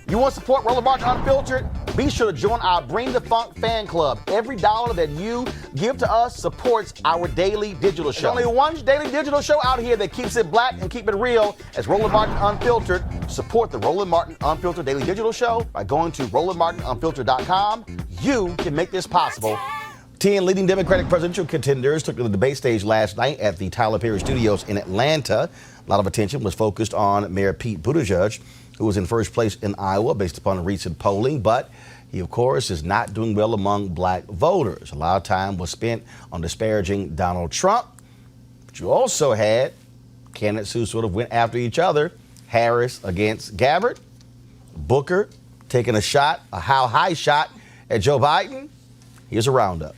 You want to support Roland Martin Unfiltered? Be sure to join our Bring the Funk fan club. Every dollar that you give to us supports our daily digital show. There's only one daily digital show out here that keeps it black and keep it real as Roland Martin Unfiltered. Support the Roland Martin Unfiltered daily digital show by going to RolandMartinUnfiltered.com. You can make this possible. 10 leading Democratic presidential contenders took to the debate stage last night at the Tyler Perry Studios in Atlanta. A lot of attention was focused on Mayor Pete Buttigieg, who was in first place in Iowa based upon recent polling, but he, of course, is not doing well among black voters. A lot of time was spent on disparaging Donald Trump, but you also had candidates who sort of went after each other. Harris against Gabbard, Booker taking a how high shot at Joe Biden. Here's a roundup.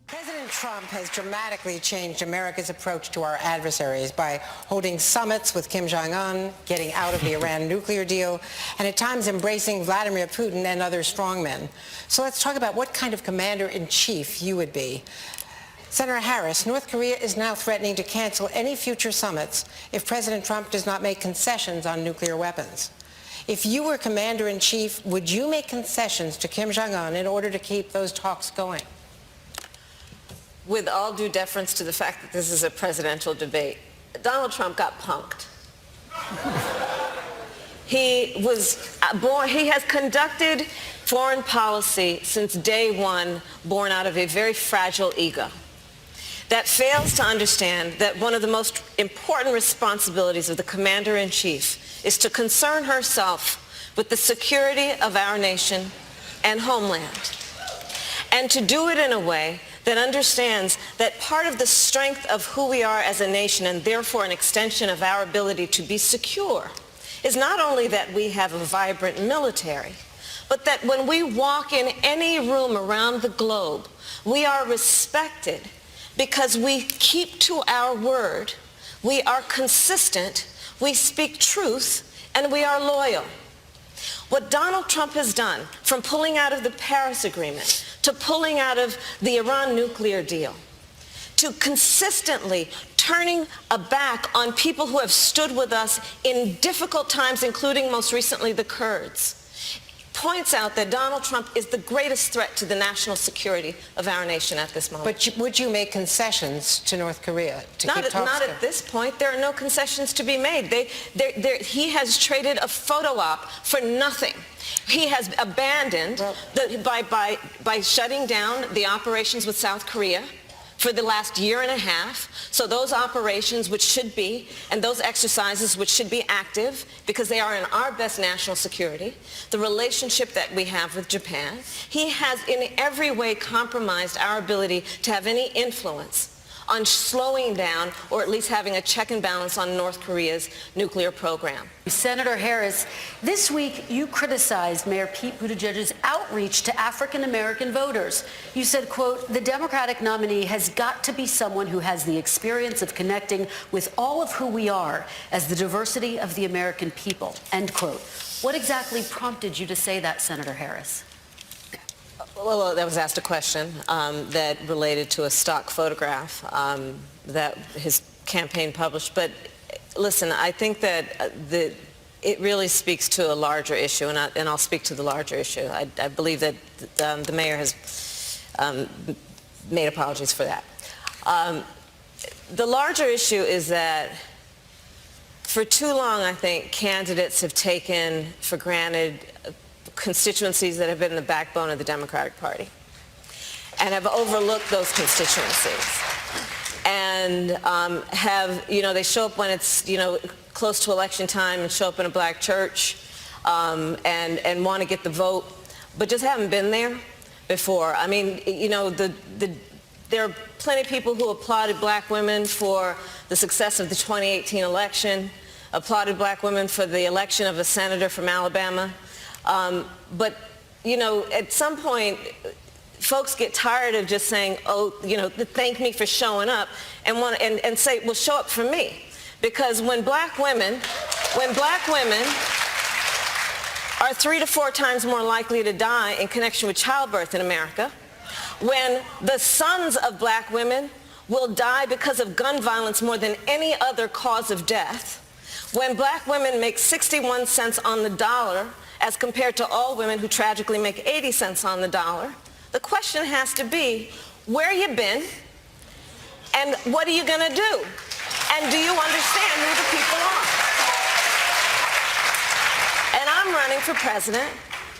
President Trump has dramatically changed America's approach to our adversaries by holding summits with Kim Jong-un, getting out of the Iran nuclear deal, and at times embracing Vladimir Putin and other strongmen. So let's talk about what kind of commander-in-chief you would be. Senator Harris, North Korea is now threatening to cancel any future summits if President Trump does not make concessions on nuclear weapons. If you were commander-in-chief, would you make concessions to Kim Jong-un in order to keep those talks going? With all due deference to the fact that this is a presidential debate, Donald Trump got punked. He has conducted foreign policy since day one, born out of a very fragile ego that fails to understand that one of the most important responsibilities of the commander-in-chief is to concern herself with the security of our nation and homeland, and to do it in a way that understands that part of the strength of who we are as a nation, and therefore an extension of our ability to be secure, is not only that we have a vibrant military, but that when we walk in any room around the globe, we are respected because we keep to our word, we are consistent, we speak truth, and we are loyal. What Donald Trump has done, from pulling out of the Paris Agreement to pulling out of the Iran nuclear deal, to consistently turning a back on people who have stood with us in difficult times, including most recently the Kurds, points out that Donald Trump is the greatest threat to the national security of our nation at this moment. But would you make concessions to North Korea to keep talks going? Not at this point. There are no concessions to be made. He has traded a photo op for nothing. He has abandoned, by shutting down the operations with South Korea for the last year and a half. So those operations, which should be, and those exercises, which should be active because they are in our best national security, the relationship that we have with Japan, he has in every way compromised our ability to have any influence on slowing down or at least having a check and balance on North Korea's nuclear program. Senator Harris, this week you criticized Mayor Pete Buttigieg's outreach to African-American voters. You said, quote, the Democratic nominee has got to be someone who has the experience of connecting with all of who we are as the diversity of the American people, end quote. What exactly prompted you to say that, Senator Harris? Well, that was asked a question that related to a stock photograph that his campaign published. But listen, I think that it really speaks to a larger issue, and I'll speak to the larger issue. I believe that the mayor has made apologies for that. The larger issue is that for too long, I think, candidates have taken for granted constituencies that have been the backbone of the Democratic Party and have overlooked those constituencies and they show up when it's, close to election time and show up in a black church and want to get the vote, but just haven't been there before. I mean, there are plenty of people who applauded black women for the success of the 2018 election, applauded black women for the election of a senator from Alabama. But at some point, folks get tired of just saying, thank me for showing up, and say, well, show up for me. Because when black women are 3 to 4 times more likely to die in connection with childbirth in America, when the sons of black women will die because of gun violence more than any other cause of death, when black women make 61 cents on the dollar as compared to all women who tragically make 80 cents on the dollar, the question has to be, where you been and what are you going to do? And do you understand who the people are? And I'm running for president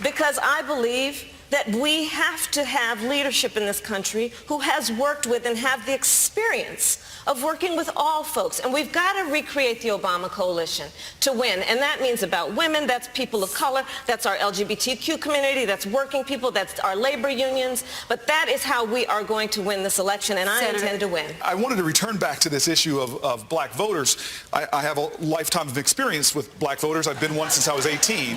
because I believe that we have to have leadership in this country who has worked with and have the experience of working with all folks. And we've got to recreate the Obama coalition to win. And that means about women, that's people of color, that's our LGBTQ community, that's working people, that's our labor unions. But that is how we are going to win this election, and I intend to win. I wanted to return back to this issue of black voters. I have a lifetime of experience with black voters. I've been one since I was 18.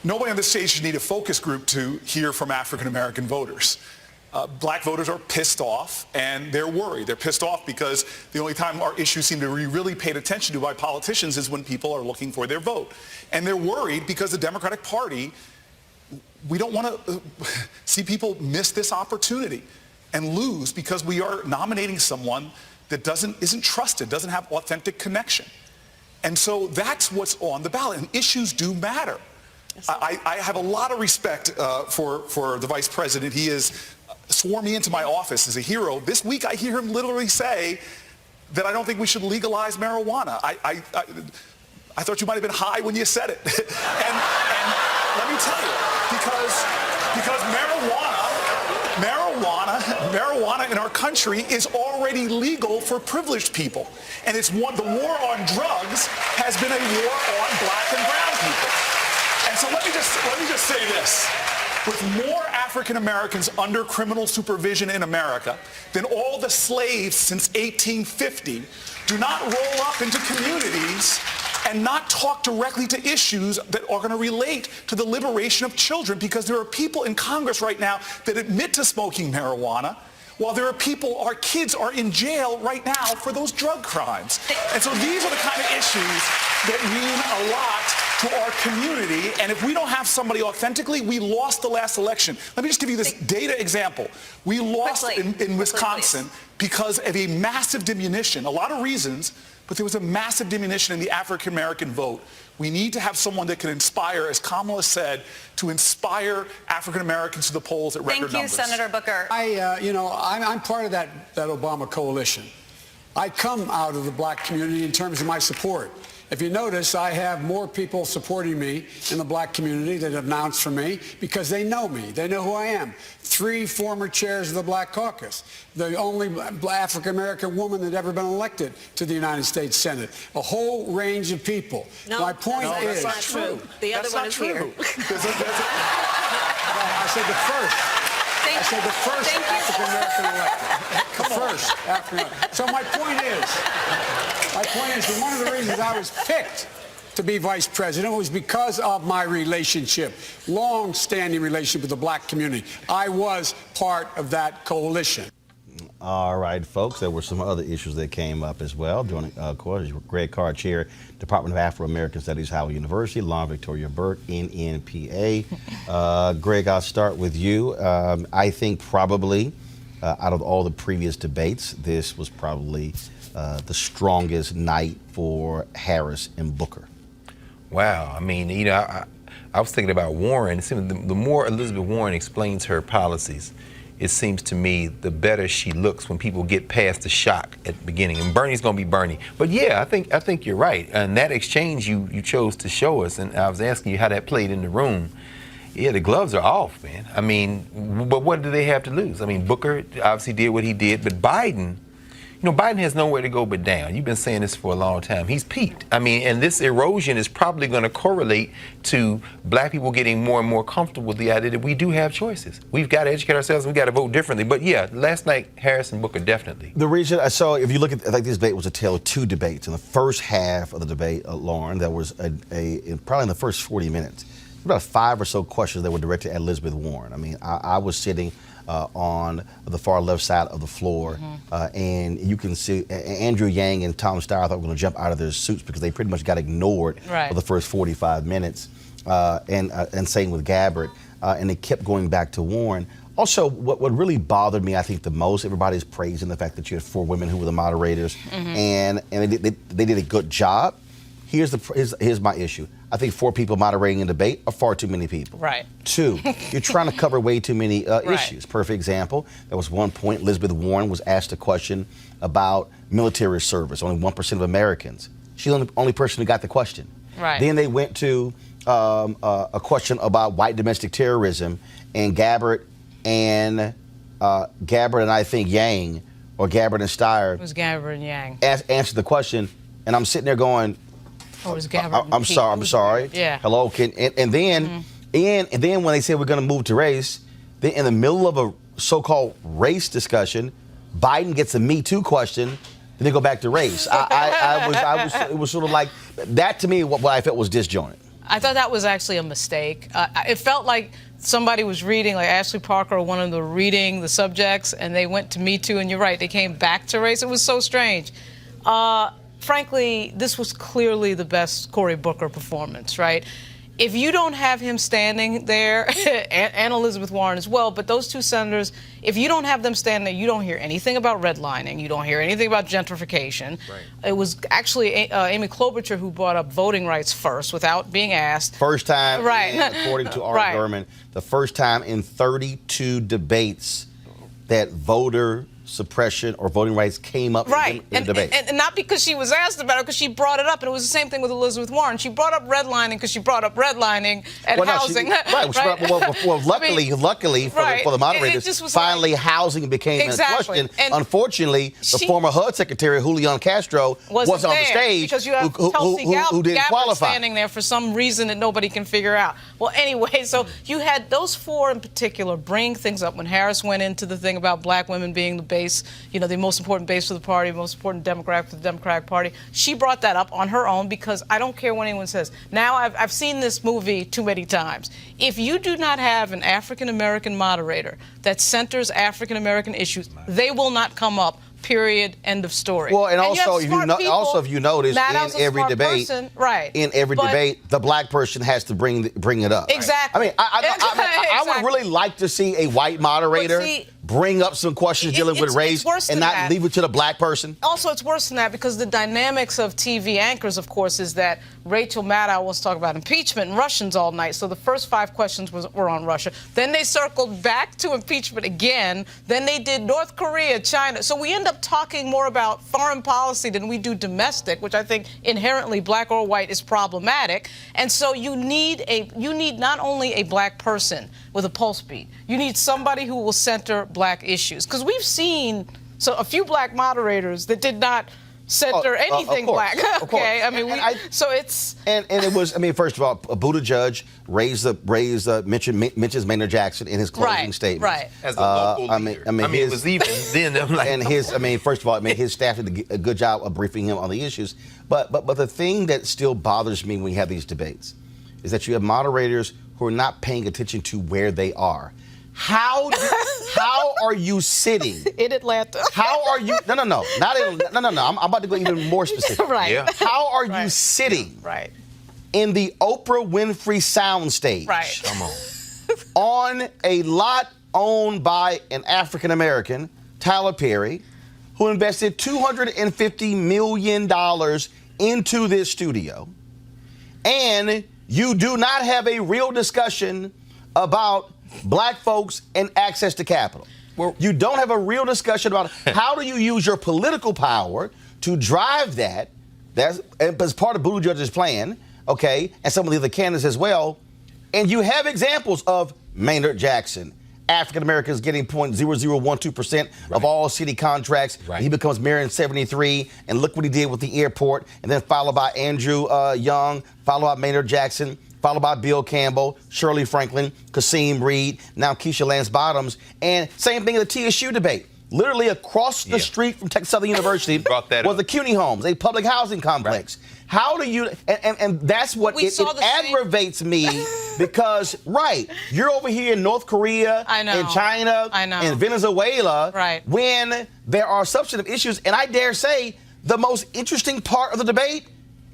Nobody on this stage should need a focus group to hear from African-American voters. Black voters are pissed off, and they're worried. They're pissed off because the only time our issues seem to be really paid attention to by politicians is when people are looking for their vote. And they're worried because the Democratic Party, we don't want to see people miss this opportunity and lose because we are nominating someone that isn't trusted, doesn't have authentic connection. And so that's what's on the ballot, and issues do matter. I have a lot of respect for the vice president. He has sworn me into my office as a hero. This week I hear him literally say that I don't think we should legalize marijuana. I thought you might have been high when you said it. and let me tell you, because marijuana in our country is already legal for privileged people. And the war on drugs has been a war on black and brown people. And so let me just say this. With more African Americans under criminal supervision in America than all the slaves since 1850, do not roll up into communities and not talk directly to issues that are going to relate to the liberation of children, because there are people in Congress right now that admit to smoking marijuana, while there are our kids are in jail right now for those drug crimes. And so these are the kind of issues that mean a lot to our community, and if we don't have somebody authentically, we lost the last election. Let me just give you this data example. We lost in Wisconsin because of a massive diminution, a lot of reasons, but there was a massive diminution in the African-American vote. We need to have someone that can inspire, as Kamala said, to inspire African-Americans to the polls at record numbers. Thank you, Senator Booker. I'm part of that Obama coalition. I come out of the black community in terms of my support. If you notice, I have more people supporting me in the black community that have announced for me because they know me. They know who I am. 3 former chairs of the Black Caucus. The only African-American woman that ever been elected to the United States Senate. A whole range of people. No, my point is... That's not true. The other one is here. I said the first. I said the first African-American elected. The first African-American. So my point is that one of the reasons I was picked to be vice president was because of my relationship, long-standing relationship with the black community. I was part of that coalition. All right, folks, there were some other issues that came up as well. During, of course, Greg Carr, Chair, Department of Afro-American Studies, Howard University, Lon Victoria Burt, NNPA. Greg, I'll start with you. I think probably out of all the previous debates, this was probably the strongest night for Harris and Booker. Wow. I mean, I was thinking about Warren. The more Elizabeth Warren explains her policies, it seems to me the better she looks when people get past the shock at the beginning. And Bernie's going to be Bernie. But yeah, I think you're right. And that exchange you chose to show us, and I was asking you how that played in the room. Yeah, the gloves are off, man. I mean, but what do they have to lose? I mean, Booker obviously did what he did, but Biden, Biden has nowhere to go but down. You've been saying this for a long time. He's peaked. I mean, and this erosion is probably going to correlate to black people getting more and more comfortable with the idea that we do have choices. We've got to educate ourselves and we've got to vote differently. But yeah, last night, Harris and Booker definitely. The reason I saw, if you look at, I think this debate was a tale of 2 debates. In the first half of the debate, Lauren, there was probably in the first 40 minutes, about 5 or so questions that were directed at Elizabeth Warren. I mean, I was sitting on the far left side of the floor, and you can see Andrew Yang and Tom Steyer thought were going to jump out of their suits because they pretty much got ignored for the first 45 minutes, and same with Gabbard, and they kept going back to Warren. Also, what really bothered me, I think, the most, everybody's praising the fact that you had 4 women who were the moderators, and they did a good job. Here's my issue. I think 4 people moderating a debate are far too many people. Right. 2, you're trying to cover way too many issues. Perfect example. There was one point Elizabeth Warren was asked a question about military service. Only 1% of Americans. She's the only person who got the question. Right. Then they went to a question about white domestic terrorism, and Gabbard and I think Yang, or Gabbard and Steyer. It was Gabbard and Yang. Answered the question, and I'm sitting there going, Or it was Gabbard and I'm Pete. sorry. Yeah. Hello, and then when they said we're going to move to race, then in the middle of a so-called race discussion, Biden gets a Me Too question, then they go back to race. It was sort of like that to me. What I felt was disjointed. I thought that was actually a mistake. It felt like somebody was reading, like Ashley Parker or one of them reading the subjects, and they went to Me Too, and you're right, they came back to race. It was so strange. Frankly, this was clearly the best Cory Booker performance, right? If you don't have him standing there, and Elizabeth Warren as well, but those 2 senators, if you don't have them standing there, you don't hear anything about redlining. You don't hear anything about gentrification. Right. It was actually Amy Klobuchar who brought up voting rights first without being asked. First time, right. According to Art Gurman, the first time in 32 debates that voter suppression or voting rights came up in the debate. And not because she was asked about it, because she brought it up. And it was the same thing with Elizabeth Warren. She brought up redlining because she brought up redlining and housing. Luckily for the moderators, finally housing became a question. And unfortunately, the former HUD Secretary, Julian Castro, wasn't on the stage because you have Tulsi who didn't qualify. Standing there for some reason that nobody can figure out. Well, anyway, so you had those 4 in particular bring things up when Harris went into the thing about black women being the base, the most important base for the party, most important Democrat for the Democratic Party. She brought that up on her own because I don't care what anyone says. Now, I've seen this movie too many times. If you do not have an African-American moderator that centers African-American issues, they will not come up. Period. End of story. Well, and also, if you notice, in every debate, the black person has to bring it up. Exactly. I would really like to see a white moderator bring up some questions dealing with race and not leave it to the black person. Also, it's worse than that because the dynamics of TV anchors, of course, is that Rachel Maddow wants to talk about impeachment and Russians all night. So the first 5 questions were on Russia. Then they circled back to impeachment again. Then they did North Korea, China. So we end up talking more about foreign policy than we do domestic, which I think inherently, black or white, is problematic. And so you need not only a black person with a pulse beat, you need somebody who will center black issues. Because we've seen a few black moderators that did not center anything black. Okay, I mean, it was. I mean, first of all, Buttigieg mentions Maynard Jackson in his closing statement. Right. As a local leader. It was even then. I'm like, and first of all, his staff did a good job of briefing him on the issues. But the thing that still bothers me when we have these debates is that you have moderators who are not paying attention to where they are. How are you sitting in Atlanta? How are you? No. I'm about to go even more specific. Right. Yeah. How are you sitting? Right. In the Oprah Winfrey soundstage. Right. Come on a lot owned by an African American, Tyler Perry, who invested $250 million into this studio, and you do not have a real discussion about black folks and access to capital. Well, you don't have a real discussion about how do you use your political power to drive that. That's part of Buttigieg's plan, okay, and some of the other candidates as well. And you have examples of Maynard Jackson, African Americans getting 0.0012% of all city contracts. Right. He becomes mayor in 73, and look what he did with the airport. And then followed by Andrew Young, followed by Maynard Jackson, followed by Bill Campbell, Shirley Franklin, Kasim Reed, now Keisha Lance Bottoms. And same thing in the TSU debate. Literally across the street from Texas Southern University was the CUNY Homes, a public housing complex. Right. How do you, and that's what it aggravates me because, you're over here in North Korea and China and Venezuela when there are substantive issues. And I dare say the most interesting part of the debate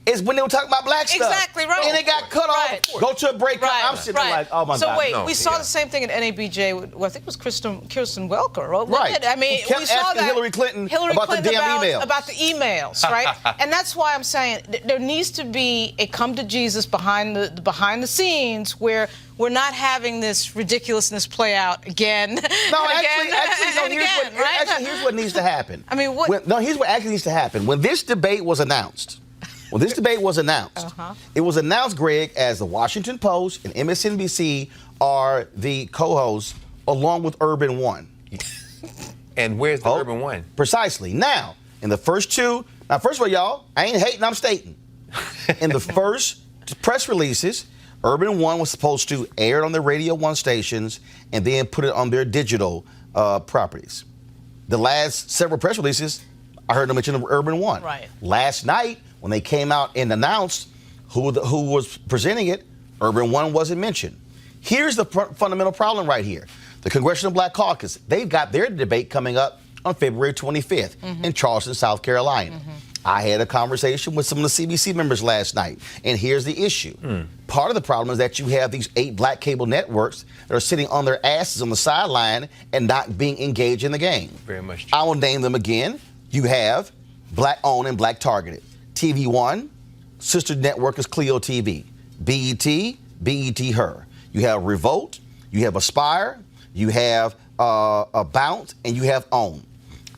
is when they were talking about black stuff. Exactly right. And it got cut Right. off. Go to a break. Right. I'm sitting there like, oh my God. So wait, No, we saw yeah. the same thing at NABJ. Well, I think it was Kirsten Welker, wasn't Right. it? I mean, Who kept we saw asking that Hillary Clinton about the damn emails. About the emails, right? And that's why I'm saying there needs to be a come to Jesus behind the scenes where we're not having this ridiculousness play out again. No, and actually, here's what needs to happen. I mean, what? Here's what actually needs to happen. When this debate was announced, it was announced, Greg, as the Washington Post and MSNBC are the co-hosts along with Urban One. And where's the Urban One? Precisely. Now, in the first two, first of all, y'all, I ain't hating, I'm stating. In the first press releases, Urban One was supposed to air it on their Radio 1 stations and then put it on their digital properties. The last several press releases, I heard them mention Urban One. Right. Last night, when they came out and announced who was presenting it, Urban One wasn't mentioned. Here's the fundamental problem right here. The Congressional Black Caucus, they've got their debate coming up on February 25th in Charleston, South Carolina. I had a conversation with some of the CBC members last night, and here's the issue. Part of the problem is that you have these 8 black cable networks that are sitting on their asses on the sideline and not being engaged in the game. Very much true. I will name them again. You have black-owned and black-targeted. TV One, sister network is Clio TV. BET Her. You have Revolt, you have Aspire, you have Bounce, and you have OWN.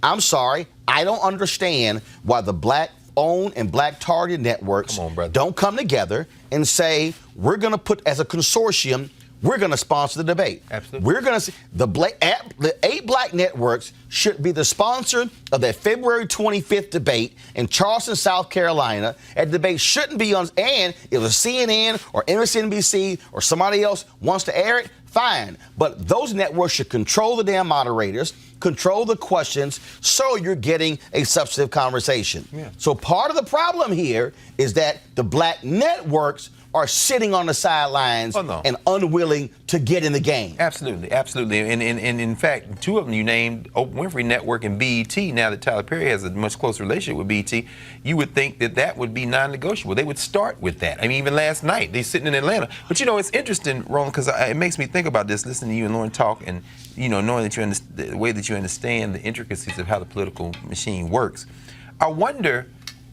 I'm sorry, I don't understand why the black-owned and black-targeted networks don't come together and say, we're going to put, as a consortium, we're going to sponsor the debate. Absolutely. We're going to the 8 black networks should be the sponsor of that February 25th debate in Charleston, South Carolina. That debate shouldn't be on, and if a CNN or MSNBC or somebody else wants to air it, fine. But those networks should control the damn moderators, control the questions, so you're getting a substantive conversation. Yeah. So part of the problem here is that the black networks are sitting on the sidelines and unwilling to get in the game. Absolutely, absolutely. And in fact, 2 of them you named, Oprah Winfrey Network and BET, now that Tyler Perry has a much closer relationship with BET, you would think that that would be non-negotiable. They would start with that. I mean, even last night, they're sitting in Atlanta. But, you know, it's interesting, Roland, because it makes me think about this, listening to you and Lauren talk, and, you know, knowing that you understand the way that you understand the intricacies of how the political machine works. I wonder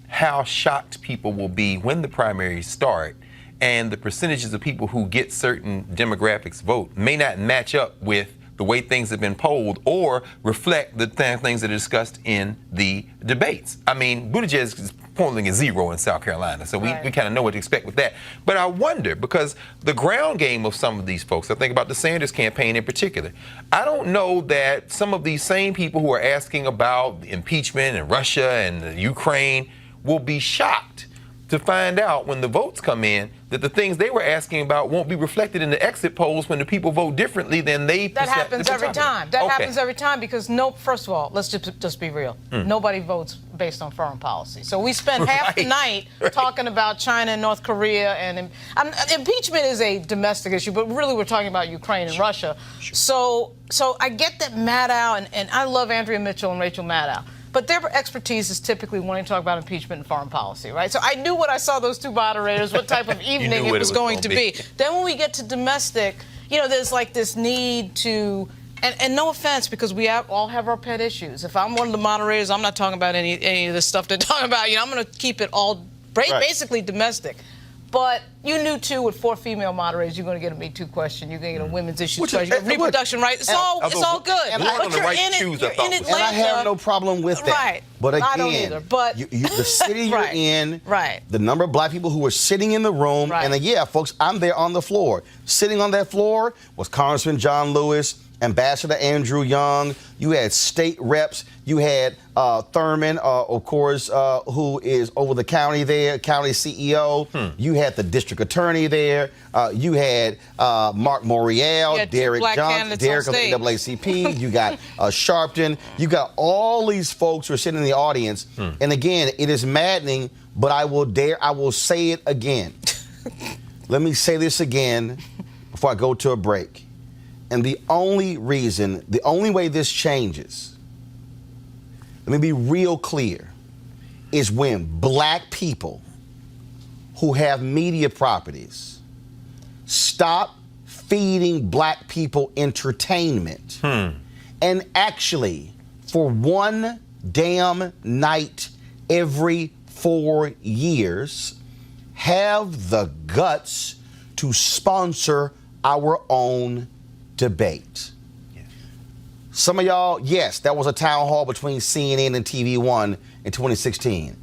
how shocked people will be when the primaries start and the percentages of people who get certain demographics vote may not match up with the way things have been polled or reflect the things that are discussed in the debates. I mean, Buttigieg is polling at 0 in South Carolina, so we kind of know what to expect with that. But I wonder, because the ground game of some of these folks, I think about the Sanders campaign in particular, I don't know that some of these same people who are asking about impeachment and Russia and the Ukraine will be shocked to find out when the votes come in that the things they were asking about won't be reflected in the exit polls when the people vote differently than they. That happens every time. That happens every time because first of all, let's just be real. Nobody votes based on foreign policy. So we spend half the night talking about China and North Korea, and impeachment is a domestic issue, but really we're talking about Ukraine and Russia. So I get that Maddow, and I love Andrea Mitchell and Rachel Maddow. But their expertise is typically wanting to talk about impeachment and foreign policy, right? So I knew when I saw those 2 moderators what type of evening it was going to be. Then when we get to domestic, you know, there's like this need to, and no offense, because we all have our pet issues. If I'm one of the moderators, I'm not talking about any of the stuff they're talking about. You know, I'm going to keep it all basically domestic. But you knew, too, with 4 female moderators, you're going to get a Me Too question. You're going to get a women's issues question. Reproduction rights. It's all good. And but you're in it. And I have no problem with that. Right. But again, I don't either. But the city you're in, the number of black people who were sitting in the room, and yeah, folks, I'm there on the floor. Sitting on that floor was Congressman John Lewis, Ambassador Andrew Young. You had state reps. You had Thurman, of course, who is over the county there, county CEO. You had the district attorney there. You had Mark Morial, Derek Johnson, Derek of the NAACP. You got Sharpton. You got all these folks who are sitting in the audience. And again, it is maddening, but I will say it again. Let me say this again before I go to a break. And the only way this changes, let me be real clear, is when black people who have media properties, stop feeding black people entertainment and actually, for one damn night every 4 years, have the guts to sponsor our own debate. Some of y'all, yes, that was a town hall between CNN and TV One in 2016.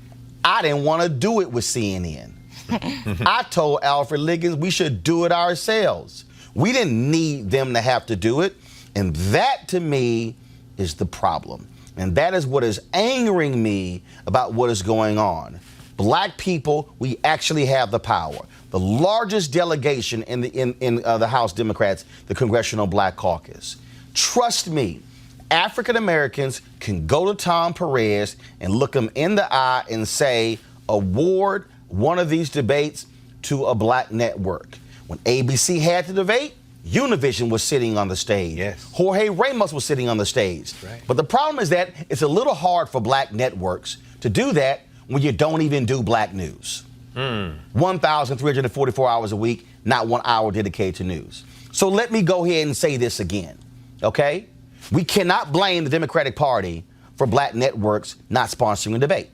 I didn't want to do it with CNN. I told Alfred Liggins we should do it ourselves. We didn't need them to have to do it. And that, to me, is the problem. And that is what is angering me about what is going on. Black people, we actually have the power. The largest delegation in the House Democrats, the Congressional Black Caucus. Trust me, African Americans can go to Tom Perez and look him in the eye and say, award one of these debates to a black network. When ABC had the debate, Univision was sitting on the stage. Yes. Jorge Ramos was sitting on the stage. Right. But the problem is that it's a little hard for black networks to do that when you don't even do black news. 1,344 hours a week, not 1 hour dedicated to news. So let me go ahead and say this again, okay? We cannot blame the Democratic Party for black networks not sponsoring a debate,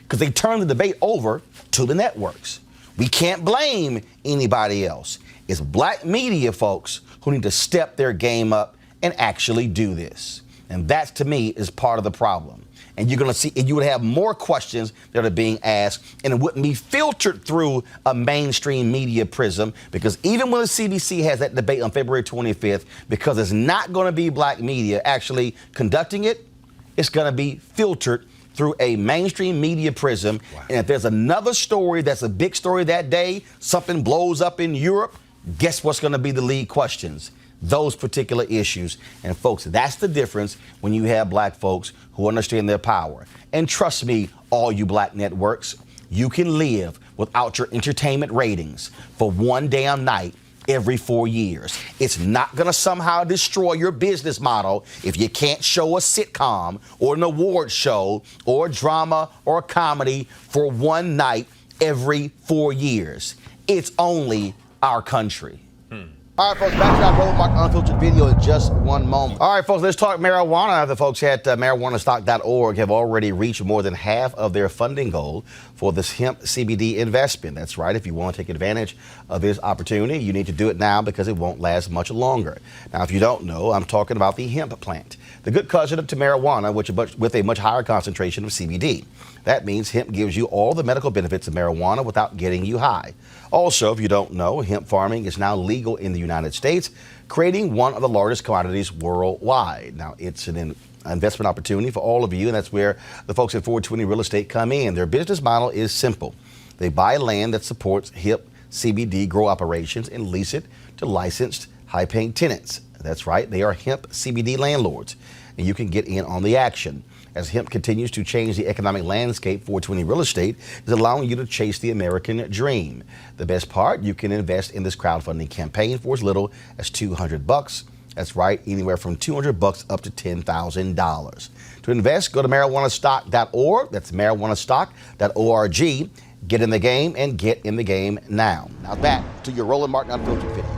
because they turned the debate over to the networks. We can't blame anybody else. It's black media folks who need to step their game up and actually do this. And that, to me, is part of the problem. And you're going to see, and you would have more questions that are being asked, and it wouldn't be filtered through a mainstream media prism, because even when the CBC has that debate on February 25th, because it's not going to be black media actually conducting it, it's going to be filtered through a mainstream media prism. Wow. And if there's another story that's a big story that day, something blows up in Europe, guess what's going to be the lead questions? Those particular issues. And folks, that's the difference when you have black folks who understand their power. And trust me, all you black networks, you can live without your entertainment ratings for one damn night every 4 years. It's not going to somehow destroy your business model if you can't show a sitcom or an award show or a drama or a comedy for one night every 4 years. It's only our country. All right, folks, back to that Roland Unfiltered video in just one moment. All right, folks, let's talk marijuana. The folks at marijuanastock.org have already reached more than half of their funding goal for this hemp CBD investment. That's right. If you want to take advantage of this opportunity, you need to do it now because it won't last much longer. Now, if you don't know, I'm talking about the hemp plant, the good cousin to marijuana, with a much higher concentration of CBD. That means hemp gives you all the medical benefits of marijuana without getting you high. Also, if you don't know, hemp farming is now legal in the United States, creating one of the largest commodities worldwide. Now, it's an investment opportunity for all of you, and that's where the folks at 420 Real Estate come in. Their business model is simple. They buy land that supports hemp CBD grow operations and lease it to licensed, high-paying tenants. That's right, they are hemp CBD landlords, and you can get in on the action. As hemp continues to change the economic landscape, 420 Real Estate is allowing you to chase the American dream. The best part, you can invest in this crowdfunding campaign for as little as $200. That's right, anywhere from $200 up to $10,000. To invest, go to marijuanastock.org. That's marijuanastock.org. Get in the game and get in the game now. Now back to your Roland Martin Unfiltered video.